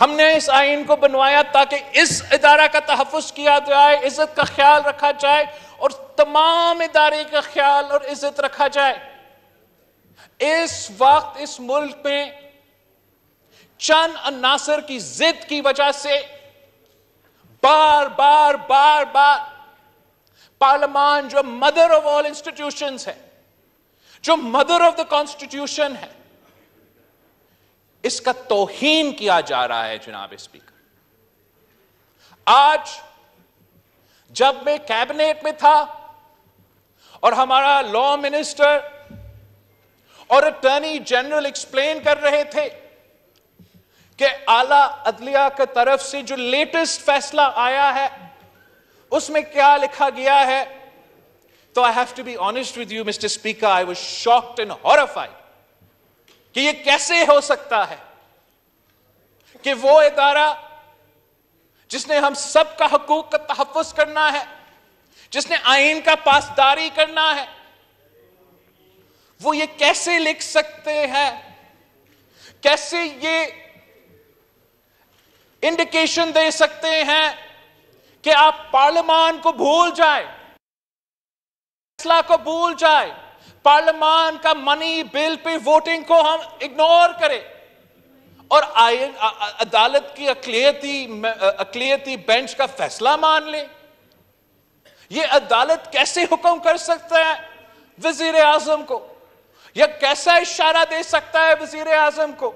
ہم نے اس آئین کو بنوایا تاکہ اس ادارہ کا تحفظ کیا جائے، عزت کا خیال رکھا جائے اور تمام ادارے کا خیال اور عزت رکھا جائے۔ اس وقت اس ملک میں چند عناصر کی ضد کی وجہ سے بار بار پارلیمان جو مدر آف آل انسٹیٹیوشنز ہے، جو مدر آف دا کانسٹیٹیوشن ہے، اس کا توہین کیا جا رہا ہے جناب اسپیکر۔ آج جب میں کیبنٹ میں تھا اور ہمارا لا منسٹر اور اٹارنی جنرل ایکسپلین کر رہے تھے کہ اعلیٰ عدلیہ کی طرف سے جو لیٹسٹ فیصلہ آیا ہے اس میں کیا لکھا گیا ہے، تو I have to be honest with you, Mr. Speaker, I was shocked and horrified کہ یہ کیسے ہو سکتا ہے کہ وہ ادارہ جس نے ہم سب کا حقوق کا تحفظ کرنا ہے، جس نے آئین کا پاسداری کرنا ہے، وہ یہ کیسے لکھ سکتے ہیں، کیسے یہ انڈیکیشن دے سکتے ہیں کہ آپ پارلیمان کو بھول جائیں، فیصلہ کو بھول جائیں، پارلیمان کا منی بل پہ ووٹنگ کو ہم اگنور کریں اور عدالت کی اقلیتی بینچ کا فیصلہ مان لیں۔ یہ عدالت کیسے حکم کر سکتا ہے وزیر اعظم کو، یا کیسا اشارہ دے سکتا ہے وزیر اعظم کو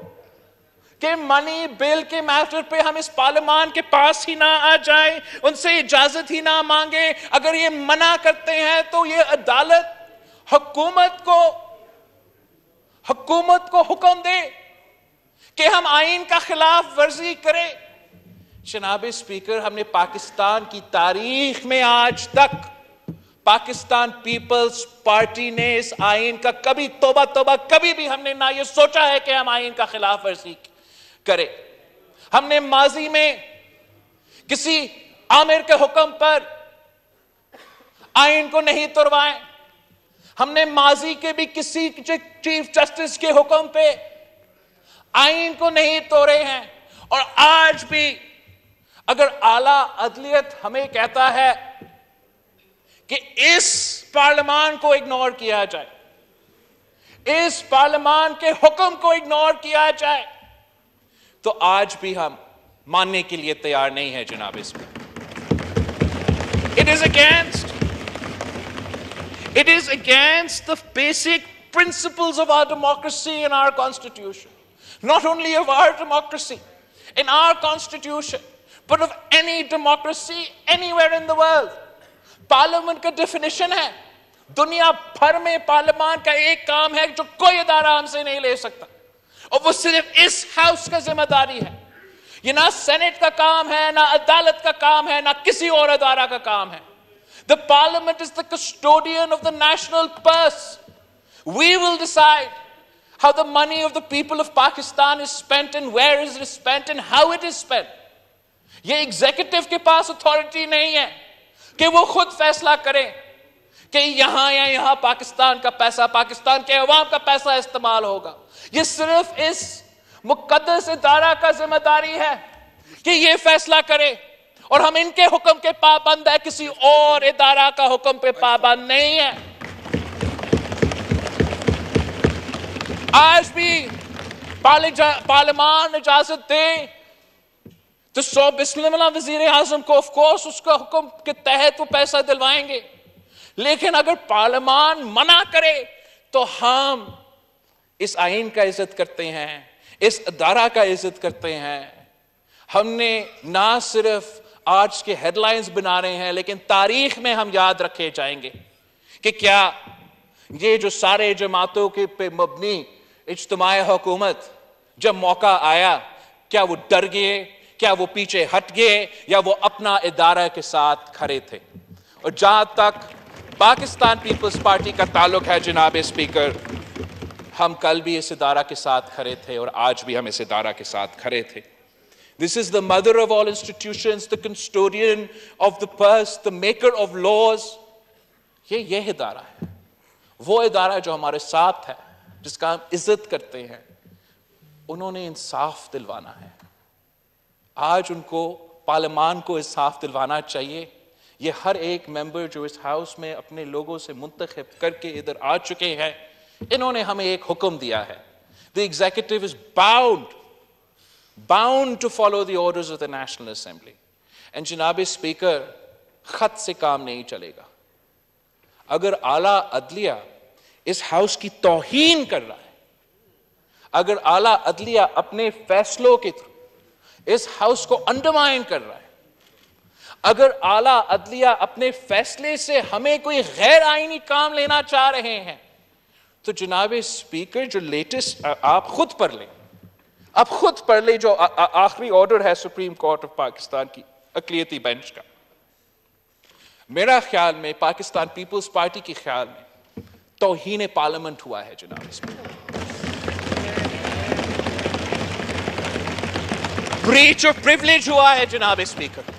کہ منی بل کے میٹر پہ ہم اس پارلیمان کے پاس ہی نہ آ جائیں، ان سے اجازت ہی نہ مانگیں۔ اگر یہ منع کرتے ہیں تو یہ عدالت حکومت کو حکم دے کہ ہم آئین کا خلاف ورزی کریں۔ جناب اسپیکر، ہم نے پاکستان کی تاریخ میں آج تک پاکستان پیپلز پارٹی نے اس آئین کا کبھی توبہ کبھی بھی ہم نے نہ یہ سوچا ہے کہ ہم آئین کا خلاف ورزی کریں۔ ہم نے ماضی میں کسی آمر کے حکم پر آئین کو نہیں توڑوائے، ہم نے ماضی کے بھی کسی چیف جسٹس کے حکم پہ آئین کو نہیں توڑے ہیں، اور آج بھی اگر اعلیٰ عدلیت ہمیں کہتا ہے کہ اس پارلیمان کو اگنور کیا جائے، اس پارلیمان کے حکم کو اگنور کیا جائے، تو آج بھی ہم ماننے کے لیے تیار نہیں ہے جناب speaker. It is against the basic principles of our democracy and our constitution. Not only of our democracy, in our constitution, but of any democracy anywhere in the world. Parliament کا ڈیفینیشن ہے، دنیا بھر میں پارلیمان کا ایک کام ہے جو کوئی ادارہ ہم سے نہیں لے سکتا، اور وہ صرف اس ہاؤس کا ذمہ داری ہے۔ یہ نہ سینٹ کا کام ہے، نہ عدالت کا کام ہے، نہ کسی اور ادارہ کا کام ہے۔ The Parliament is the custodian of the national purse. We will decide how the money of the people of Pakistan is spent and where is it spent and how it is spent. یہ executive کے پاس authority نہیں ہے کہ وہ خود فیصلہ کریں کہ یہاں یا یہاں پاکستان کا پیسہ، پاکستان کے عوام کا پیسہ استعمال ہوگا۔ یہ صرف اس مقدس ادارہ کا ذمہ داری ہے کہ یہ فیصلہ کرے، اور ہم ان کے حکم کے پابند ہے، کسی اور ادارہ کا حکم پہ پابند نہیں ہے۔ آج بھی پارلیمان اجازت دے تو بسم اللہ وزیر اعظم کو آف کورس اس کا حکم کے تحت وہ پیسہ دلوائیں گے، لیکن اگر پارلیمان منع کرے تو ہم اس آئین کا عزت کرتے ہیں، اس ادارہ کا عزت کرتے ہیں۔ ہم نے نہ صرف آج کے ہیڈ لائنز بنا رہے ہیں، لیکن تاریخ میں ہم یاد رکھے جائیں گے کہ کیا یہ جو سارے جماعتوں کے پہ مبنی اجتماع حکومت جب موقع آیا، کیا وہ ڈر گئے، کیا وہ پیچھے ہٹ گئے، یا وہ اپنا ادارہ کے ساتھ کھڑے تھے؟ اور جہاں تک پاکستان پیپلز پارٹی کا تعلق ہے جناب اسپیکر، ہم کل بھی اس ادارہ کے ساتھ کھڑے تھے اور آج بھی ہم اس ادارہ کے ساتھ کھڑے تھے۔ This is the mother of all institutions, the custodian of the purse, the maker of laws. یہ ادارہ ہے، وہ ادارہ جو ہمارے ساتھ ہے، جس کا ہم عزت کرتے ہیں۔ انہوں نے انصاف دلوانا ہے، آج ان کو پارلیمان کو انصاف دلوانا چاہیے. یہ ہر ایک ممبر جو اس ہاؤس میں اپنے لوگوں سے منتخب کر کے ادھر آ چکے ہیں, انہوں نے ہمیں ایک حکم دیا ہے. The executive is bound to follow the orders of the National Assembly. And جناب اسپیکر, خط سے کام نہیں چلے گا. اگر اعلیٰ عدلیہ اس ہاؤس کی توہین کر رہا ہے, اگر اعلیٰ عدلیہ اپنے فیصلوں کے تھرو اس ہاؤس کو انڈرمائن کر رہا ہے, اگر اعلیٰ عدلیہ اپنے فیصلے سے ہمیں کوئی غیر آئینی کام لینا چاہ رہے ہیں, تو جناب اسپیکر جو لیٹسٹ آپ خود پڑھ لیں جو آخری آرڈر ہے سپریم کورٹ آف پاکستان کی اقلیتی بینچ کا. میرا خیال میں, پاکستان پیپلز پارٹی کے خیال میں توہین پارلیمنٹ ہوا ہے جناب اسپیکر. بریچ آف پریویلیج ہوا ہے جناب اسپیکر.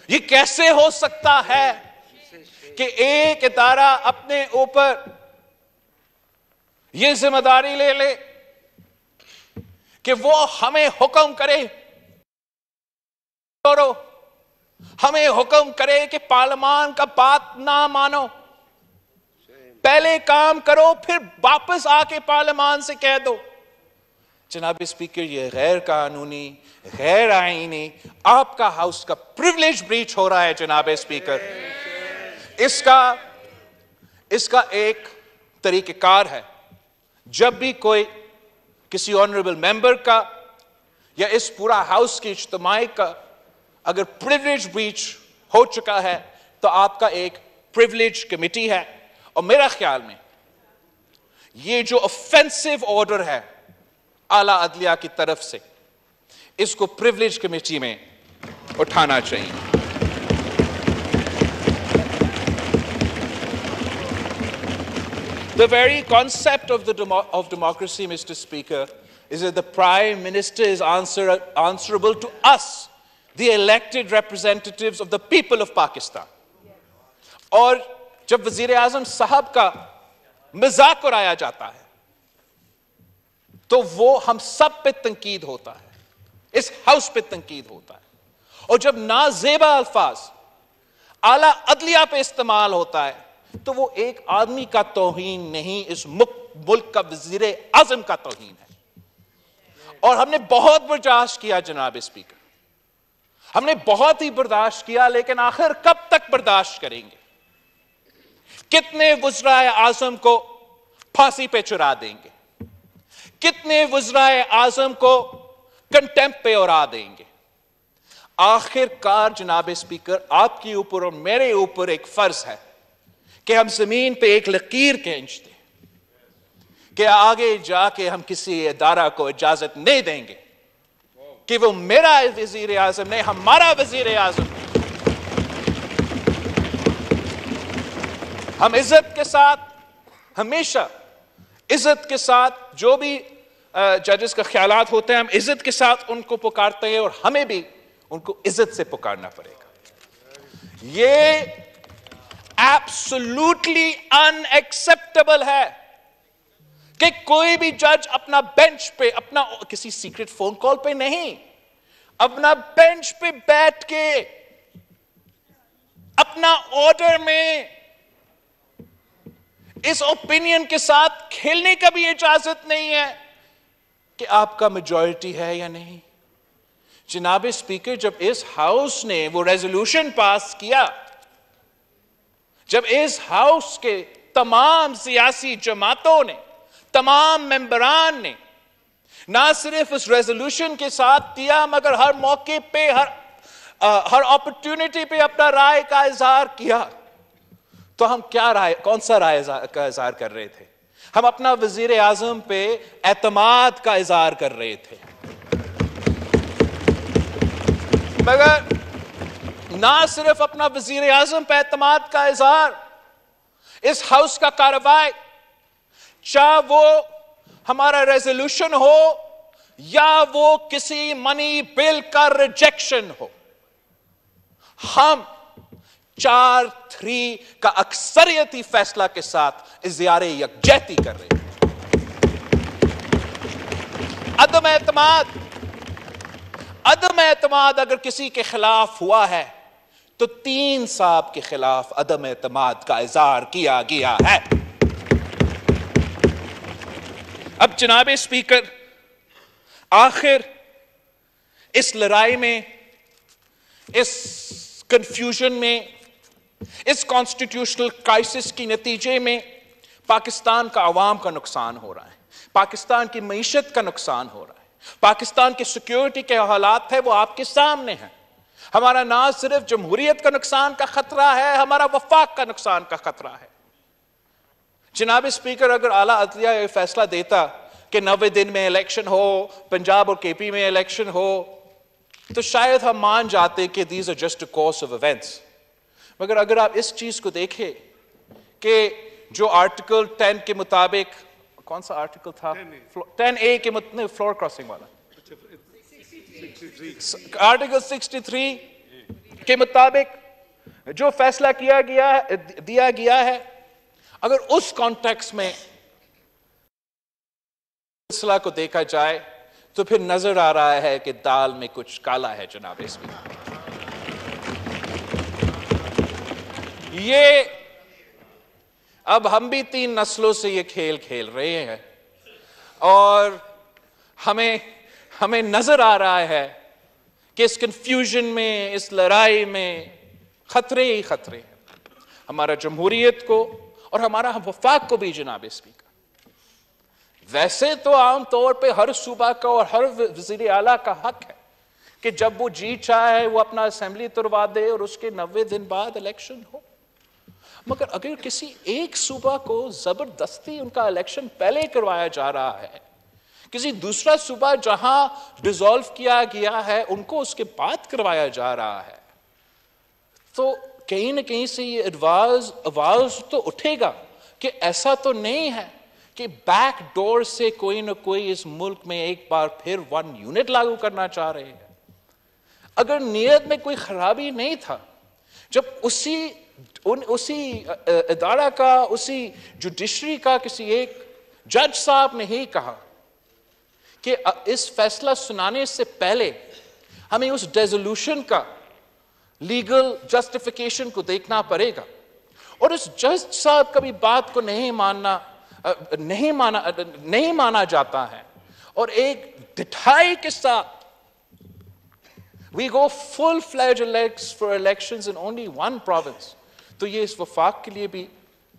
یہ کیسے ہو سکتا ہے کہ ایک ادارہ اپنے اوپر یہ ذمہ داری لے لے کہ وہ ہمیں حکم کرے, ہمیں حکم کرے کہ پارلیمان کا بات نہ مانو, پہلے کام کرو پھر واپس آ کے پارلیمان سے کہہ دو. جناب اسپیکر, یہ غیر قانونی, غیر آئینی آپ کا ہاؤس کا پریویلیج بریچ ہو رہا ہے جناب اسپیکر. اس کا ایک طریقہ کار ہے. جب بھی کوئی کسی آنریبل ممبر کا یا اس پورا ہاؤس کی اجتماعی کا اگر پریویلیج بریچ ہو چکا ہے, تو آپ کا ایک پریویلیج کمیٹی ہے, اور میرا خیال میں یہ جو offensive آرڈر ہے اعلیٰ عدلیہ کی طرف سے, اس کو پریویلیج کمیٹی میں اٹھانا چاہیے. The very concept of democracy, Mr. Speaker, is that the Prime Minister is answerable to us, the elected representatives of the people of Pakistan. اور جب وزیر اعظم صاحب کا مذاق اڑایا جاتا ہے تو وہ ہم سب پہ تنقید ہوتا ہے, اس ہاؤس پہ تنقید ہوتا ہے. اور جب نازیبا الفاظ اعلیٰ عدلیہ پہ استعمال ہوتا ہے تو وہ ایک آدمی کا توہین نہیں, اس ملک کا وزیر اعظم کا توہین ہے. اور ہم نے بہت برداشت کیا جناب اسپیکر, ہم نے بہت ہی برداشت کیا, لیکن آخر کب تک برداشت کریں گے؟ کتنے وزرائے اعظم کو پھانسی پہ چڑھا دیں گے؟ کتنے وزرائے اعظم کو کنٹیمپٹ پہ اڑا دیں گے؟ آخر کار جناب اسپیکر, آپ کے اوپر اور میرے اوپر ایک فرض ہے کہ ہم زمین پہ ایک لکیر کھینچ دیں کہ آگے جا کے ہم کسی ادارہ کو اجازت نہیں دیں گے کہ وہ میرا وزیر اعظم نہیں, ہمارا وزیر اعظم. ہم عزت کے ساتھ, ہمیشہ عزت کے ساتھ, جو بھی ججز کا خیالات ہوتے ہیں, ہم عزت کے ساتھ ان کو پکارتے ہیں, اور ہمیں بھی ان کو عزت سے پکارنا پڑے گا. یہ ایبسولوٹلی انایکسپٹیبل ہے کہ کوئی بھی جج اپنا بینچ پہ, اپنا کسی سیکرٹ فون کال پہ نہیں, اپنا بینچ پہ بیٹھ کے اپنا آرڈر میں اس اوپینین کے ساتھ کھیلنے کا بھی اجازت نہیں ہے کہ آپ کا میجورٹی ہے یا نہیں. جناب اسپیکر, جب اس ہاؤس نے وہ ریزولوشن پاس کیا, جب اس ہاؤس کے تمام سیاسی جماعتوں نے, تمام ممبران نے نہ صرف اس ریزولوشن کے ساتھ دیا مگر ہر موقع پہ, ہر اپرچونٹی پہ اپنا رائے کا اظہار کیا, تو ہم کیا رائے, کون سا رائے کا اظہار کر رہے تھے؟ ہم اپنا وزیر اعظم پہ اعتماد کا اظہار کر رہے تھے. مگر نہ صرف اپنا وزیر اعظم پہ اعتماد کا اظہار, اس ہاؤس کا کارروائی, چاہے وہ ہمارا ریزولوشن ہو یا وہ کسی منی بل کا ریجیکشن ہو, ہم 4-3 کا اکثریتی فیصلہ کے ساتھ اظہار یکجہتی کر رہے ہیں. عدم اعتماد, عدم اعتماد اگر کسی کے خلاف ہوا ہے تو 3 صاحب کے خلاف عدم اعتماد کا اظہار کیا گیا ہے۔ اب جناب اسپیکر، آخر اس لڑائی میں، اس کنفیوژن میں، اس کانسٹیٹیوشنل کرائسس کی نتیجے میں پاکستان کا عوام کا نقصان ہو رہا ہے، پاکستان کی معیشت کا نقصان ہو رہا ہے، پاکستان کی سیکیورٹی کے حالات ہے وہ آپ کے سامنے ہیں۔ ہمارا نہ صرف جمہوریت کا نقصان کا خطرہ ہے، ہمارا وفاق کا نقصان کا خطرہ ہے۔ جناب اسپیکر، اگر اعلیٰ عدلیہ یہ فیصلہ دیتا کہ 90 دن میں الیکشن ہو، پنجاب اور کے پی میں الیکشن ہو، تو شاید ہم مان جاتے کہ these are just a course of events۔ مگر اگر آپ اس چیز کو دیکھیں کہ جو آرٹیکل 10 کے مطابق، کون سا آرٹیکل تھا؟ 10A کے مطابق، فلور کراسنگ والا، آرٹیکل 63 کے مطابق جو فیصلہ دیا گیا ہے، اگر اس کانٹیکس میں سلسلہ کو دیکھا جائے تو پھر نظر آ رہا ہے کہ دال میں کچھ کالا ہے جناب اسپیکر۔ یہ اب ہم بھی 3 نسلوں سے یہ کھیل کھیل رہے ہیں اور ہمیں نظر آ رہا ہے کہ اس کنفیوژن میں، اس لڑائی میں خطرے ہی خطرے ہیں، ہمارا جمہوریت کو اور ہمارا وفاق کو بھی جناب اسپیکر۔ ویسے تو عام طور پہ ہر صوبہ کا اور ہر وزیر اعلیٰ کا حق ہے کہ جب وہ جی چاہے وہ اپنا اسمبلی تروا دے اور اس کے 90 دن بعد الیکشن ہو، مگر اگر کسی ایک صوبہ کو زبردستی ان کا الیکشن پہلے کروایا جا رہا ہے، کسی دوسرا صوبہ جہاں ڈیزالو کیا گیا ہے ان کو اس کے بعد کروایا جا رہا ہے، تو کہیں نہ کہیں سے یہ آواز تو اٹھے گا کہ ایسا تو نہیں ہے کہ بیک ڈور سے کوئی نہ کوئی اس ملک میں ایک بار پھر 1 یونٹ لاگو کرنا چاہ رہے ہیں۔ اگر نیت میں کوئی خرابی نہیں تھا، جب اسی ادارہ کا، اسی جوڈیشری کا کسی ایک جج صاحب نے ہی کہا کہ اس فیصلہ سنانے سے پہلے ہمیں اس ڈیزولوشن کا لیگل جسٹیفیکیشن کو دیکھنا پڑے گا، اور اس جج صاحب کا بھی بات کو نہیں مانا جاتا ہے، اور ایک ڈٹھائی کے ساتھ we go full-fledged for elections in only one province، تو یہ اس وفاق کے لیے بھی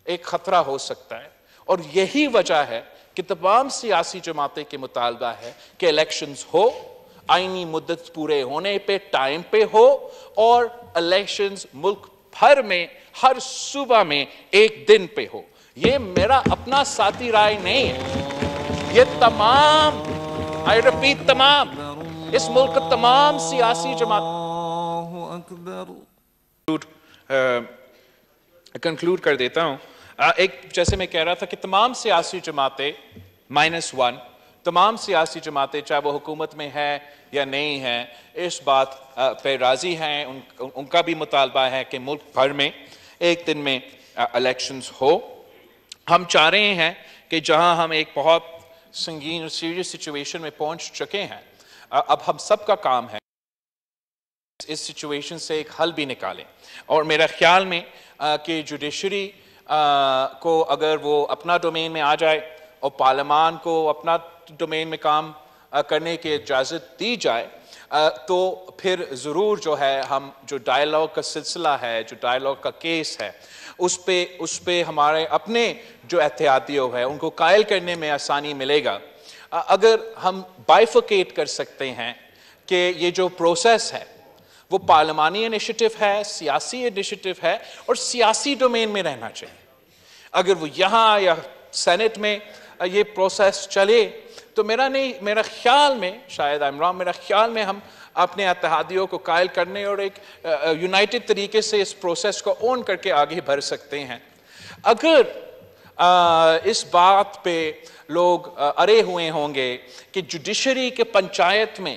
ایک خطرہ ہو سکتا ہے۔ اور یہی وجہ ہے کہ تمام سیاسی جماعتیں کے مطالبہ ہے کہ الیکشنز ہو، آئینی مدت پورے ہونے پہ ٹائم پہ ہو، اور الیکشنز ملک بھر میں ہر صوبہ میں 1 دن پہ ہو۔ یہ میرا اپنا ذاتی رائے نہیں ہے، یہ تمام، I repeat، تمام اس ملک کا تمام سیاسی جماعت کنکلوڈ کر دیتا ہوں۔ جیسے میں کہہ رہا تھا کہ تمام سیاسی جماعتیں -1، تمام سیاسی جماعتیں چاہے وہ حکومت میں ہے یا نہیں ہے، اس بات پہ راضی ہیں، ان کا بھی مطالبہ ہے کہ ملک بھر میں 1 دن میں الیکشنز ہو۔ ہم چاہ رہے ہیں کہ جہاں ہم ایک بہت سنگین اور سیریس سچویشن میں پہنچ چکے ہیں، اب ہم سب کا کام ہے اس سچویشن سے ایک حل بھی نکالیں، اور میرا خیال میں کہ جوڈیشری کو اگر وہ اپنا ڈومین میں آ جائے اور پارلیمان کو اپنا ڈومین میں کام کرنے کی اجازت دی جائے، تو پھر ضرور جو ہے ہم جو ڈائیلاگ کا سلسلہ ہے، جو ڈائیلاگ کا کیس ہے، اس پہ ہمارے اپنے جو احتیاطیوں ہے ان کو قائل کرنے میں آسانی ملے گا۔ اگر ہم بائیفرکیٹ کر سکتے ہیں کہ یہ جو پروسیس ہے وہ پارلیمانی انیشیٹو ہے، سیاسی انیشیٹو ہے، اور سیاسی ڈومین میں رہنا چاہیے، اگر وہ یہاں یا سینٹ میں یہ پروسیس چلے تو میرا خیال میں، شاید عمران، میرا خیال میں ہم اپنے اتحادیوں کو قائل کرنے اور ایک یونائٹڈ طریقے سے اس پروسیس کو اون کر کے آگے بڑھ سکتے ہیں۔ اگر اس بات پہ لوگ ارے ہوئے ہوں گے کہ جوڈیشری کے پنچایت میں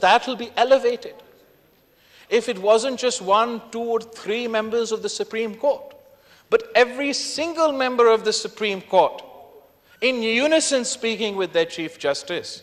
that will be elevated. If it wasn't just 1, 2 or 3 members of the Supreme Court, but every single member of the Supreme Court in unison speaking with their Chief Justice,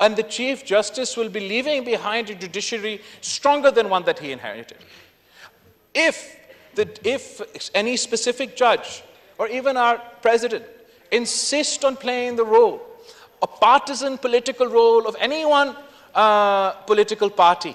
and the Chief Justice will be leaving behind a judiciary stronger than one that he inherited. If any specific judge or even our president insist on playing the role, a partisan political role of any one political party,